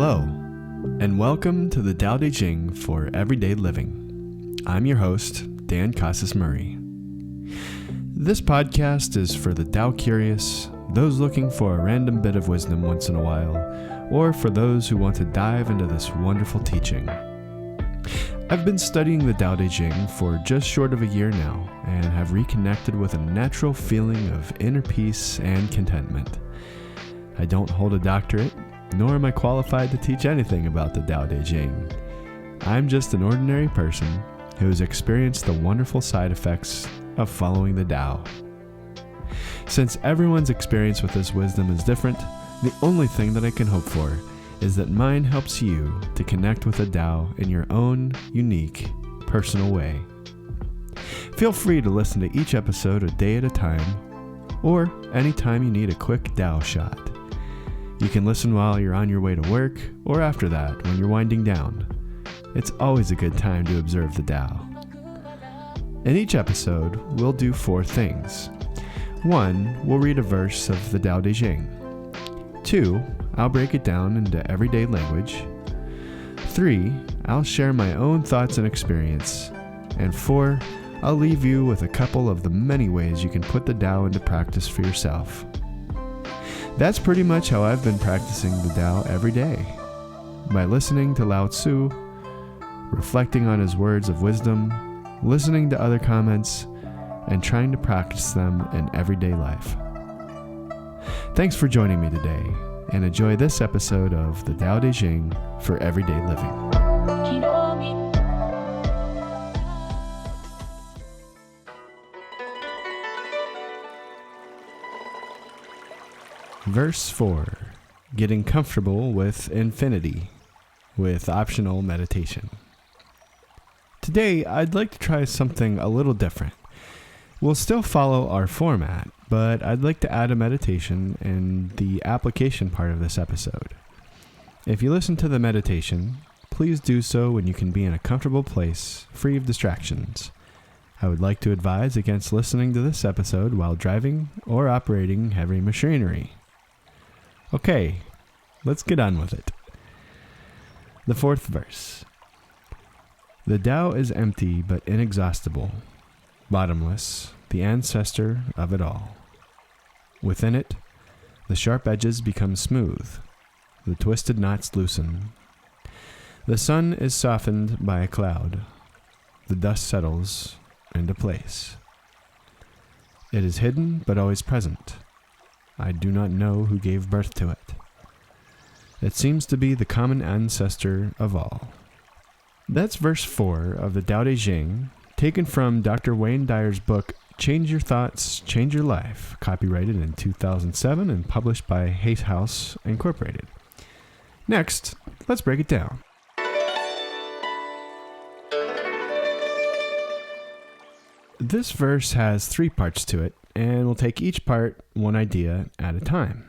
Hello, and welcome to the Tao Te Ching for Everyday Living. I'm your host, Dan Casas-Murray. This podcast is for the Tao curious, those looking for a random bit of wisdom once in a while, or for those who want to dive into this wonderful teaching. I've been studying the Tao Te Ching for just short of a year now, and have reconnected with a natural feeling of inner peace and contentment. I don't hold a doctorate, nor am I qualified to teach anything about the Tao Te Ching. I'm just an ordinary person who has experienced the wonderful side effects of following the Tao. Since everyone's experience with this wisdom is different, the only thing that I can hope for is that mine helps you to connect with the Tao in your own unique, personal way. Feel free to listen to each episode a day at a time, or anytime you need a quick Tao shot. You can listen while you're on your way to work, or after that when you're winding down. It's always a good time to observe the Tao. In each episode, we'll do 4 things. 1, we'll read a verse of the Tao Te Ching. 2, I'll break it down into everyday language. 3, I'll share my own thoughts and experience. And 4, I'll leave you with a couple of the many ways you can put the Tao into practice for yourself. That's pretty much how I've been practicing the Tao every day. By listening to Lao Tzu, reflecting on his words of wisdom, listening to other comments, and trying to practice them in everyday life. Thanks for joining me today, and enjoy this episode of the Tao Te Ching for Everyday Living. Verse 4, getting comfortable with infinity, with optional meditation. Today, I'd like to try something a little different. We'll still follow our format, but I'd like to add a meditation in the application part of this episode. If you listen to the meditation, please do so when you can be in a comfortable place, free of distractions. I would like to advise against listening to this episode while driving or operating heavy machinery. Okay, let's get on with it. The 4th verse. The Tao is empty but inexhaustible, bottomless, the ancestor of it all. Within it, the sharp edges become smooth, the twisted knots loosen. The sun is softened by a cloud, the dust settles into place. It is hidden but always present. I do not know who gave birth to it. It seems to be the common ancestor of all. That's verse 4 of the Tao Te Ching, taken from Dr. Wayne Dyer's book, Change Your Thoughts, Change Your Life, copyrighted in 2007 and published by Hay House Incorporated. Next, let's break it down. This verse has 3 parts to it, and we'll take each part one idea at a time.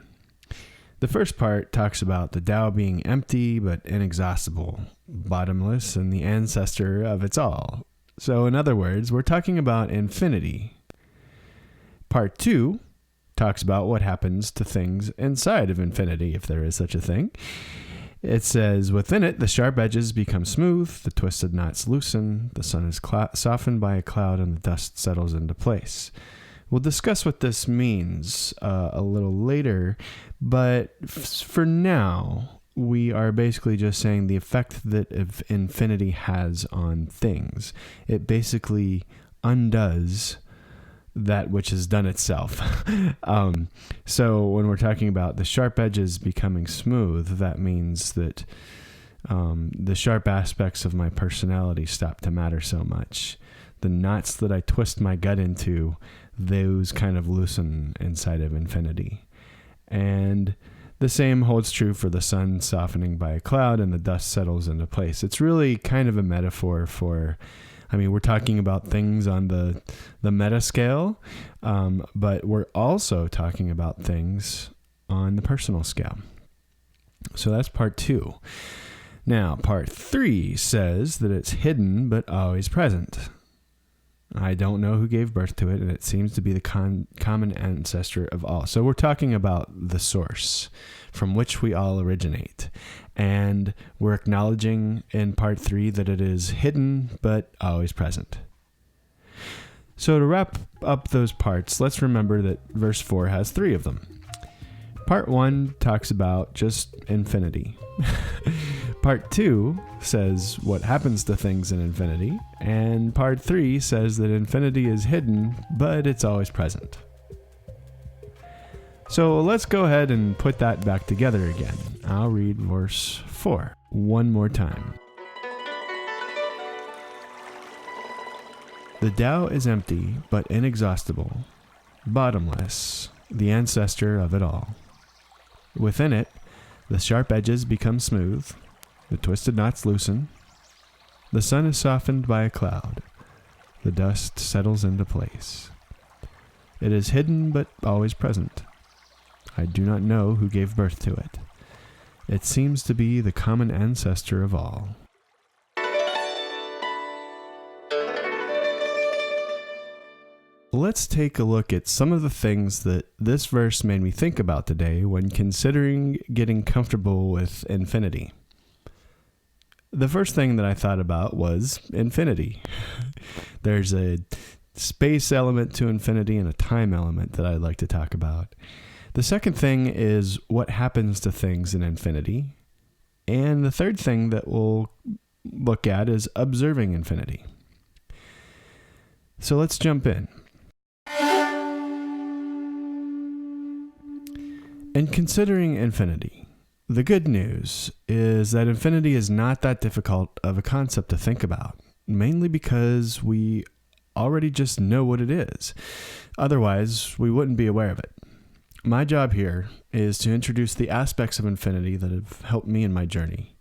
The first part talks about the Tao being empty but inexhaustible, bottomless, and the ancestor of its all. So in other words, we're talking about infinity. Part 2 talks about what happens to things inside of infinity, if there is such a thing. It says, within it, the sharp edges become smooth, the twisted knots loosen, the sun is softened by a cloud, and the dust settles into place. We'll discuss what this means a little later, but for now, we are basically just saying the effect that infinity has on things. It basically undoes that which has done itself. So when we're talking about the sharp edges becoming smooth, that means that the sharp aspects of my personality stop to matter so much. The knots that I twist my gut into, those kind of loosen inside of infinity. And the same holds true for the sun softening by a cloud and the dust settles into place. It's really kind of a metaphor for, we're talking about things on the meta scale, but we're also talking about things on the personal scale. So that's part 2. Now, part 3 says that it's hidden but always present. I don't know who gave birth to it, and it seems to be the common ancestor of all. So we're talking about the source from which we all originate. And we're acknowledging in part 3 that it is hidden but always present. So to wrap up those parts, let's remember that verse 4 has 3 of them. Part 1 talks about just infinity. Part 2 says what happens to things in infinity. And part 3 says that infinity is hidden, but it's always present. So let's go ahead and put that back together again. I'll read verse 4 one more time. The Tao is empty, but inexhaustible, bottomless, the ancestor of it all. Within it, the sharp edges become smooth, the twisted knots loosen, the sun is softened by a cloud, the dust settles into place. It is hidden but always present. I do not know who gave birth to it. It seems to be the common ancestor of all. Let's take a look at some of the things that this verse made me think about today when considering getting comfortable with infinity. The first thing that I thought about was infinity. There's a space element to infinity and a time element that I'd like to talk about. The second thing is what happens to things in infinity. And the third thing that we'll look at is observing infinity. So let's jump in. In considering infinity, the good news is that infinity is not that difficult of a concept to think about, mainly because we already just know what it is. Otherwise, we wouldn't be aware of it. My job here is to introduce the aspects of infinity that have helped me in my journey.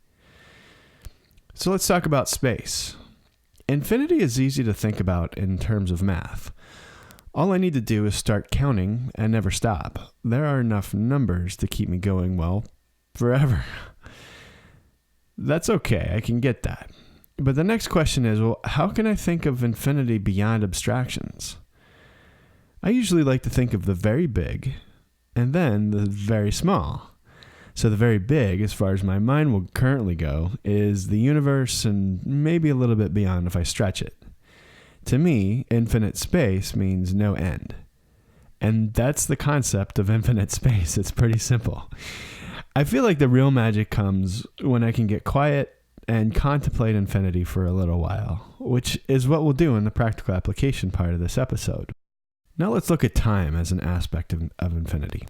So let's talk about space. Infinity is easy to think about in terms of math. All I need to do is start counting and never stop. There are enough numbers to keep me going, well, forever. That's okay, I can get that. But the next question is, well, how can I think of infinity beyond abstractions? I usually like to think of the very big and then the very small. So the very big, as far as my mind will currently go, is the universe and maybe a little bit beyond if I stretch it. To me, infinite space means no end. And that's the concept of infinite space. It's pretty simple. I feel like the real magic comes when I can get quiet and contemplate infinity for a little while, which is what we'll do in the practical application part of this episode. Now let's look at time as an aspect of infinity.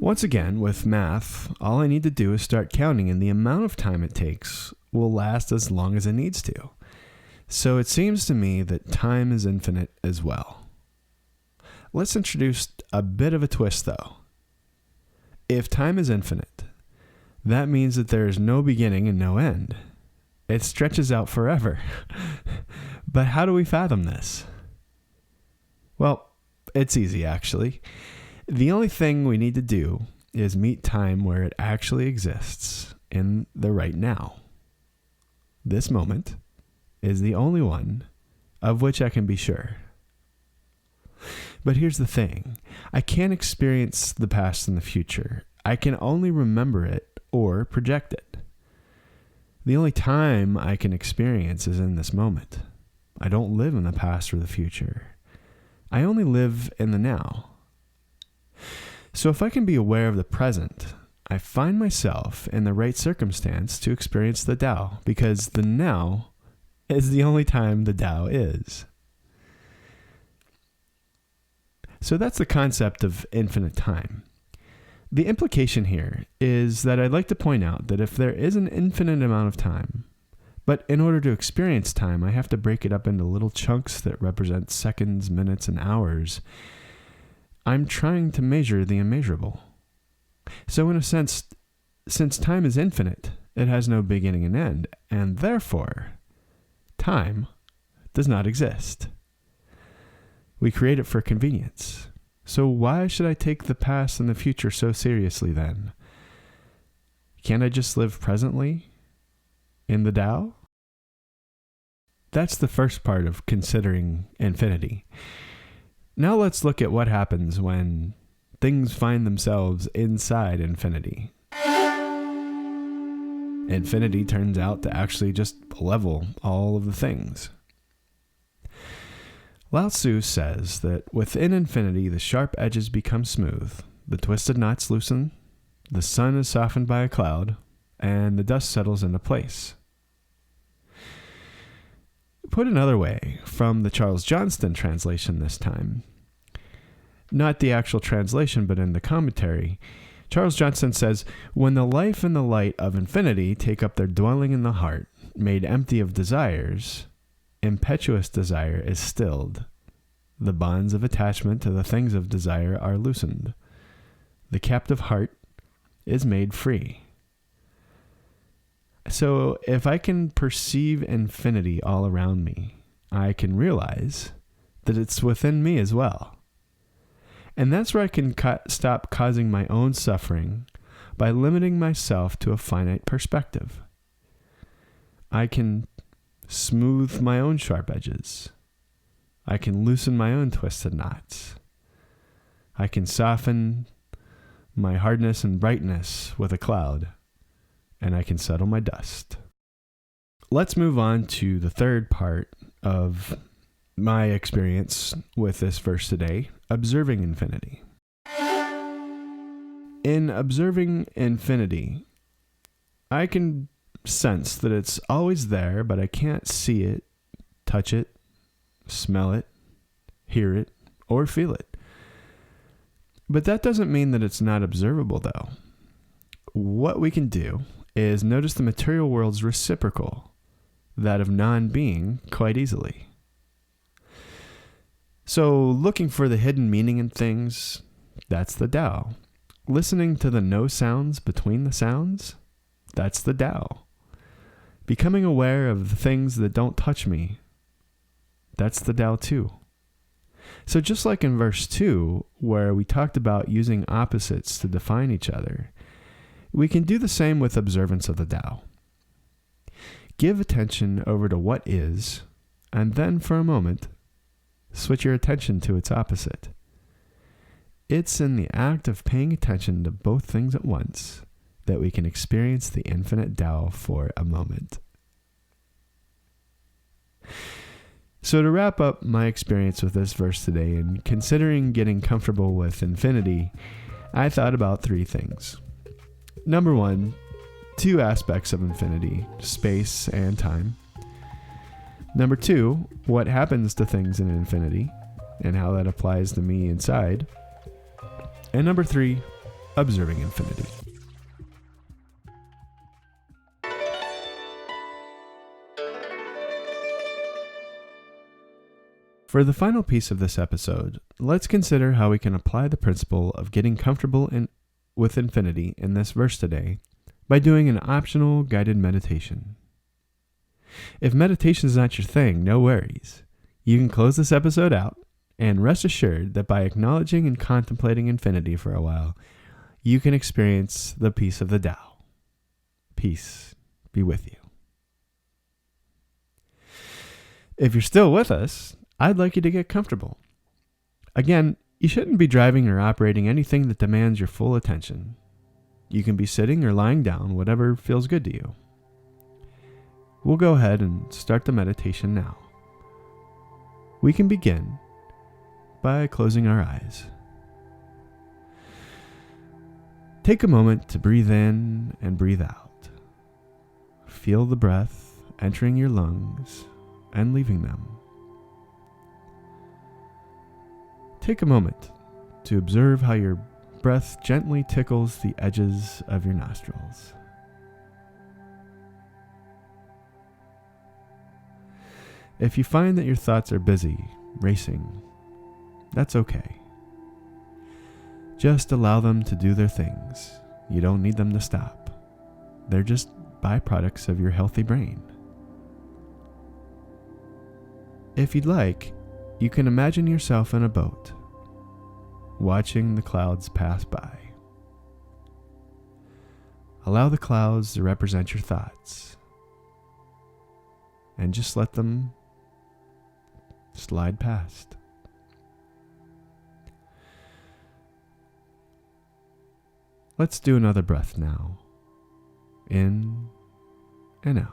Once again, with math, all I need to do is start counting, and the amount of time it takes will last as long as it needs to. So it seems to me that time is infinite as well. Let's introduce a bit of a twist though. If time is infinite, that means that there is no beginning and no end. It stretches out forever. But how do we fathom this? Well, it's easy actually. The only thing we need to do is meet time where it actually exists in the right now. This moment is the only one of which I can be sure. But here's the thing. I can't experience the past and the future. I can only remember it or project it. The only time I can experience is in this moment. I don't live in the past or the future. I only live in the now. So if I can be aware of the present, I find myself in the right circumstance to experience the Tao, because the now is the only time the Tao is. So that's the concept of infinite time. The implication here is that I'd like to point out that if there is an infinite amount of time, but in order to experience time, I have to break it up into little chunks that represent seconds, minutes, and hours, I'm trying to measure the immeasurable. So in a sense, since time is infinite, it has no beginning and end, and therefore, time does not exist. We create it for convenience. So why should I take the past and the future so seriously then? Can't I just live presently in the Tao? that's the first part of considering infinity. Now let's look at what happens when things find themselves inside infinity. Infinity turns out to actually just level all of the things. Lao Tzu says that within infinity, the sharp edges become smooth, the twisted knots loosen, the sun is softened by a cloud, and the dust settles into place. Put another way, from the Charles Johnston translation this time, not the actual translation, but in the commentary, Charles Johnston says, when the life and the light of infinity take up their dwelling in the heart, made empty of desires, impetuous desire is stilled. The bonds of attachment to the things of desire are loosened. The captive heart is made free. So if I can perceive infinity all around me, I can realize that it's within me as well. And that's where I can stop causing my own suffering by limiting myself to a finite perspective. I can smooth my own sharp edges. I can loosen my own twisted knots. I can soften my hardness and brightness with a cloud, and I can settle my dust. Let's move on to the third part of my experience with this verse today, observing infinity. In observing infinity, I can sense that it's always there, but I can't see it, touch it, smell it, hear it, or feel it. But that doesn't mean that it's not observable, though. What we can do is notice the material world's reciprocal, that of non-being, quite easily. So looking for the hidden meaning in things, that's the Tao. Listening to the no sounds between the sounds, that's the Tao. Becoming aware of the things that don't touch me, that's the Tao too. So just like in verse 2, where we talked about using opposites to define each other, we can do the same with observance of the Tao. Give attention over to what is, and then for a moment, switch your attention to its opposite. It's in the act of paying attention to both things at once that we can experience the infinite Tao for a moment. So to wrap up my experience with this verse today and considering getting comfortable with infinity, I thought about three things. Number one, two aspects of infinity, space and time. Number two, what happens to things in infinity and how that applies to me inside. And number three, observing infinity. For the final piece of this episode, let's consider how we can apply the principle of getting comfortable with infinity in this verse today by doing an optional guided meditation. If meditation is not your thing, no worries. You can close this episode out and rest assured that by acknowledging and contemplating infinity for a while, you can experience the peace of the Tao. Peace be with you. If you're still with us, I'd like you to get comfortable. Again, you shouldn't be driving or operating anything that demands your full attention. You can be sitting or lying down, whatever feels good to you. We'll go ahead and start the meditation now. We can begin by closing our eyes. Take a moment to breathe in and breathe out. Feel the breath entering your lungs and leaving them. Take a moment to observe how your breath gently tickles the edges of your nostrils. If you find that your thoughts are busy, racing, that's okay. Just allow them to do their things. You don't need them to stop. They're just byproducts of your healthy brain. If you'd like, you can imagine yourself in a boat, watching the clouds pass by. Allow the clouds to represent your thoughts, and just let them slide past. Let's do another breath now. In and out.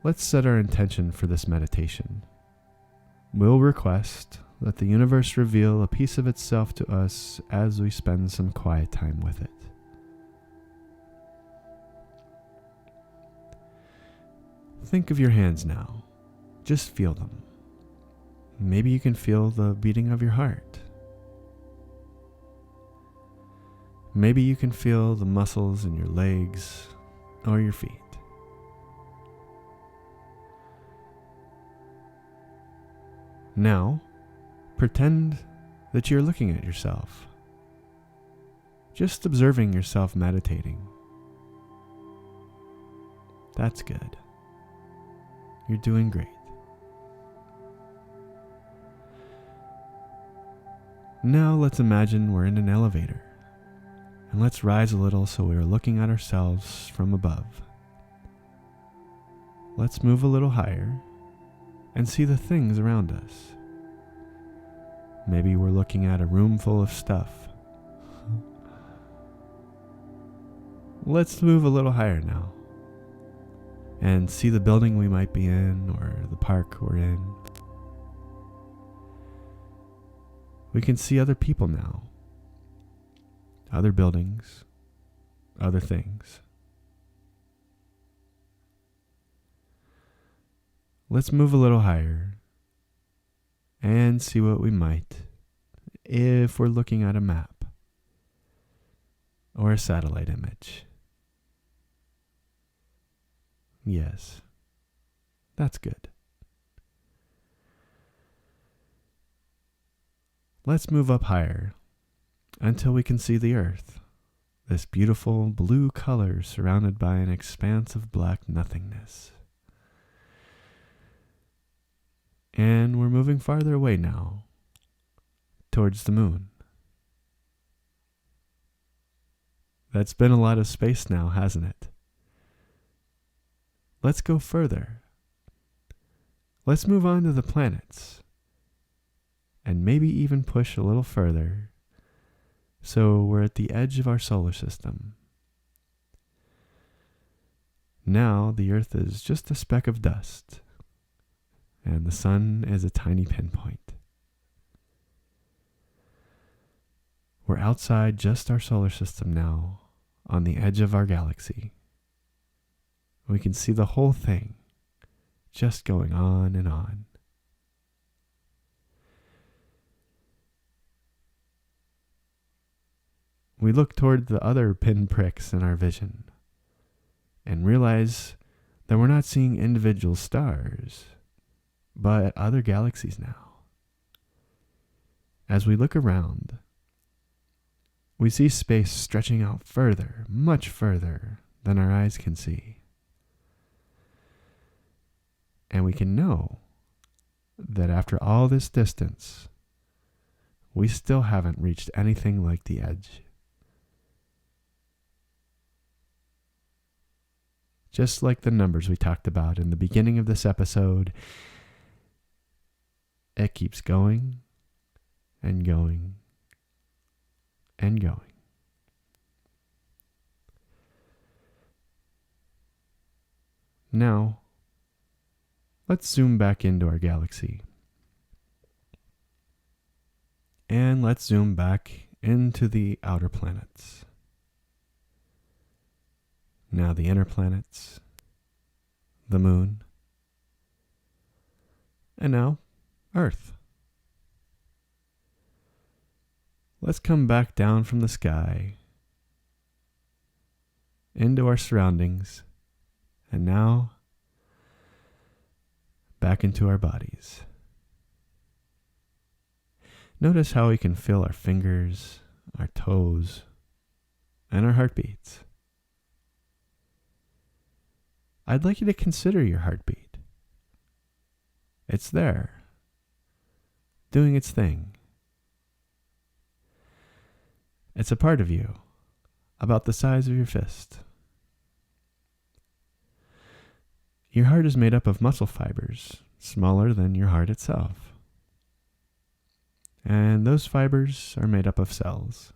Let's set our intention for this meditation. We'll request that the universe reveal a piece of itself to us as we spend some quiet time with it. Think of your hands now. Just feel them. Maybe you can feel the beating of your heart. Maybe you can feel the muscles in your legs or your feet. Now, pretend that you're looking at yourself, just observing yourself meditating. That's good. You're doing great. Now let's imagine we're in an elevator, and let's rise a little so we're looking at ourselves from above. Let's move a little higher and see the things around us. Maybe we're looking at a room full of stuff. Let's move a little higher now and see the building we might be in or the park we're in. We can see other people now, other buildings, other things. Let's move a little higher and see what we might if we're looking at a map or a satellite image. Yes, that's good. Let's move up higher until we can see the earth, this beautiful blue color surrounded by an expanse of black nothingness. And we're moving farther away now, towards the moon. That's been a lot of space now, hasn't it? Let's go further. Let's move on to the planets, and maybe even push a little further, so we're at the edge of our solar system. Now the Earth is just a speck of dust, and the sun is a tiny pinpoint. We're outside just our solar system now, on the edge of our galaxy. We can see the whole thing, just going on and on. We look toward the other pinpricks in our vision, and realize that we're not seeing individual stars, but other galaxies now. As we look around, we see space stretching out further, much further than our eyes can see. And we can know that after all this distance, we still haven't reached anything like the edge. Just like the numbers we talked about in the beginning of this episode, it keeps going and going and going. Now, let's zoom back into our galaxy. And let's zoom back into the outer planets. Now the inner planets, the moon, and now Earth. Let's come back down from the sky into our surroundings, and now back into our bodies. Notice how we can feel our fingers, our toes, and our heartbeats. I'd like you to consider your heartbeat. It's there, doing its thing. It's a part of you, about the size of your fist. Your heart is made up of muscle fibers, smaller than your heart itself. And those fibers are made up of cells.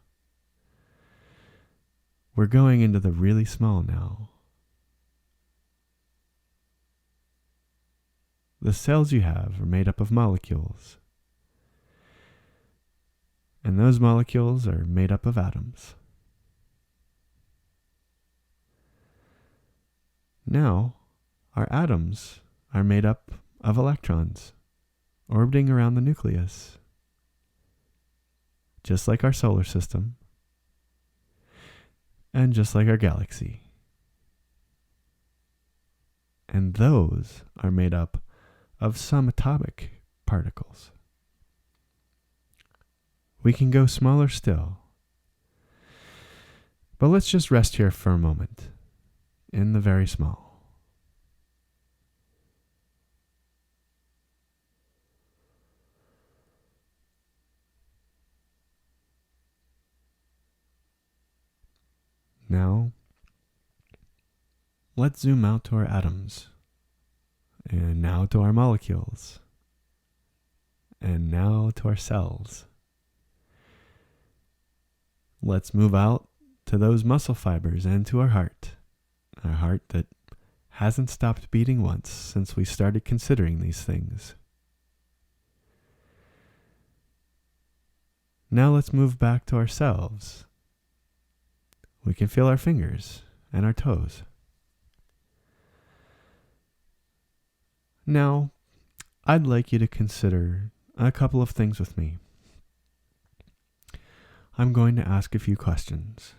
We're going into the really small now. The cells you have are made up of molecules. And those molecules are made up of atoms. Now, our atoms are made up of electrons orbiting around the nucleus, just like our solar system, and just like our galaxy. And those are made up of some atomic particles. We can go smaller still. But let's just rest here for a moment in the very small. Now, let's zoom out to our atoms, and now to our molecules, and now to our cells. Let's move out to those muscle fibers and to our heart that hasn't stopped beating once since we started considering these things. Now let's move back to ourselves. We can feel our fingers and our toes. Now, I'd like you to consider a couple of things with me. I'm going to ask a few questions.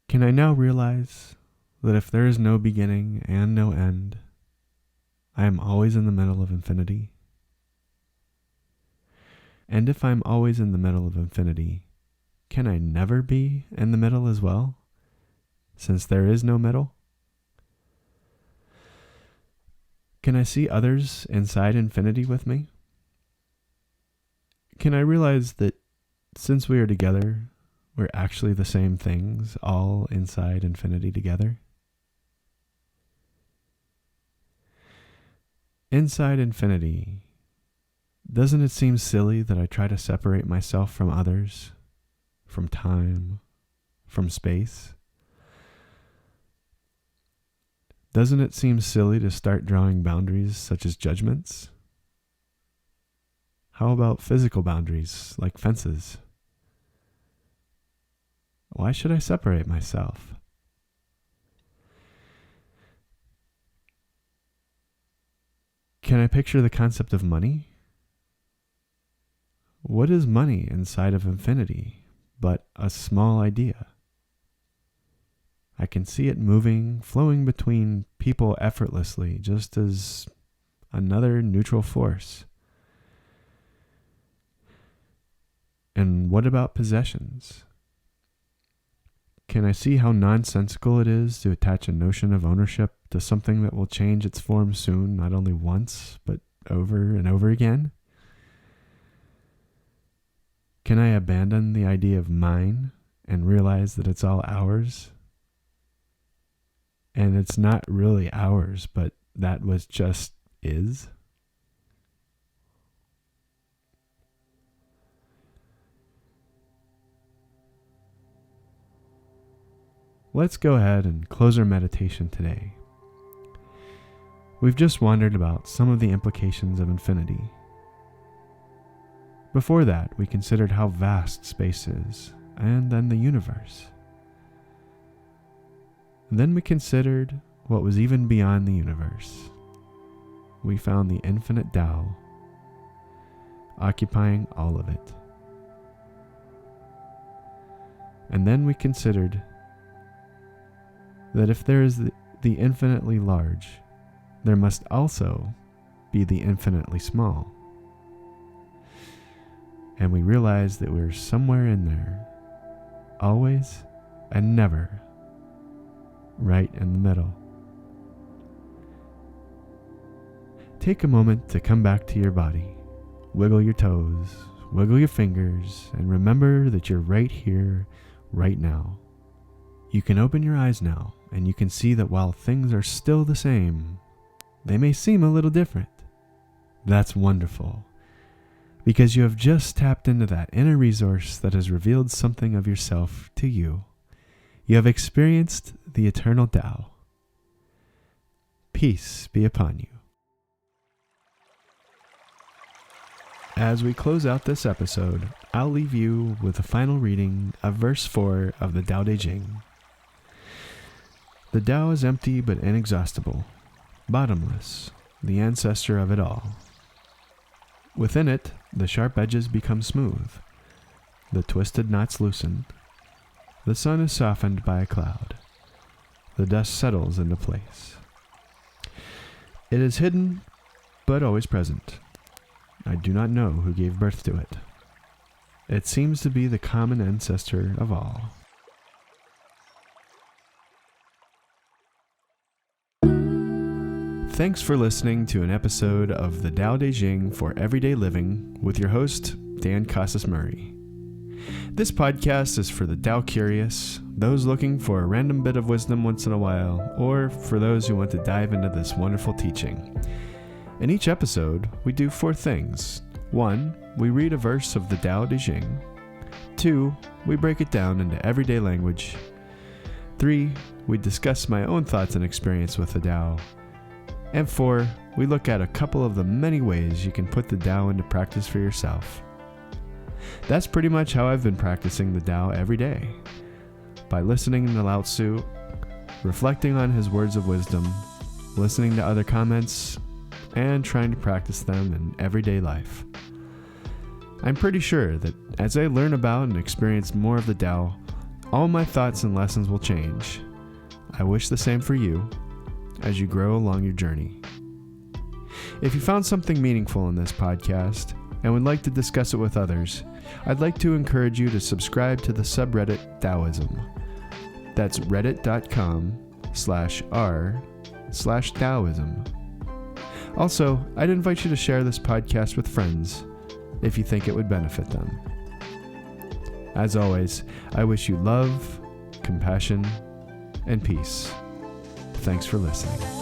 Can I now realize that if there is no beginning and no end, I am always in the middle of infinity? And if I'm always in the middle of infinity, can I never be in the middle as well, since there is no middle? Can I see others inside infinity with me? Can I realize that since we are together, we're actually the same things, all inside infinity together? Inside infinity, doesn't it seem silly that I try to separate myself from others? From time, from space? Doesn't it seem silly to start drawing boundaries such as judgments? How about physical boundaries like fences? Why should I separate myself? Can I picture the concept of money? What is money inside of infinity but a small idea? I can see it moving, flowing between people effortlessly, just as another neutral force. And what about possessions? Can I see how nonsensical it is to attach a notion of ownership to something that will change its form soon, not only once, but over and over again? Can I abandon the idea of mine and realize that it's all ours? And it's not really ours, but that was just is? Let's go ahead and close our meditation today. We've just wondered about some of the implications of infinity. Before that, we considered how vast space is, and then the universe. And then we considered what was even beyond the universe. We found the infinite Tao, occupying all of it. And then we considered that if there is the infinitely large, there must also be the infinitely small. And we realized that we're somewhere in there, always and never, right in the middle. Take a moment to come back to your body. Wiggle your toes, wiggle your fingers, and remember that you're right here, right now. You can open your eyes now, and you can see that while things are still the same, they may seem a little different. That's wonderful, because you have just tapped into that inner resource that has revealed something of yourself to you. You have experienced the eternal Tao. Peace be upon you. As we close out this episode, I'll leave you with a final reading of verse 4 of the Tao Te Ching. The Tao is empty but inexhaustible, bottomless, the ancestor of it all. Within it, the sharp edges become smooth, the twisted knots loosen, the sun is softened by a cloud, the dust settles into place. It is hidden, but always present. I do not know who gave birth to it. It seems to be the common ancestor of all. Thanks for listening to an episode of the Tao Te Ching for Everyday Living with your host, Dan Casas-Murray. This podcast is for the Tao curious, those looking for a random bit of wisdom once in a while, or for those who want to dive into this wonderful teaching. In each episode, we do 4 things. 1, we read a verse of the Tao Te Ching. 2, we break it down into everyday language. 3, we discuss my own thoughts and experience with the Tao. And 4, we look at a couple of the many ways you can put the Tao into practice for yourself. That's pretty much how I've been practicing the Tao every day. By listening to Lao Tzu, reflecting on his words of wisdom, listening to other comments, and trying to practice them in everyday life. I'm pretty sure that as I learn about and experience more of the Tao, all my thoughts and lessons will change. I wish the same for you as you grow along your journey. If you found something meaningful in this podcast and would like to discuss it with others, I'd like to encourage you to subscribe to the subreddit Taoism. That's reddit.com/r/Taoism. Also, I'd invite you to share this podcast with friends if you think it would benefit them. As always, I wish you love, compassion, and peace. Thanks for listening.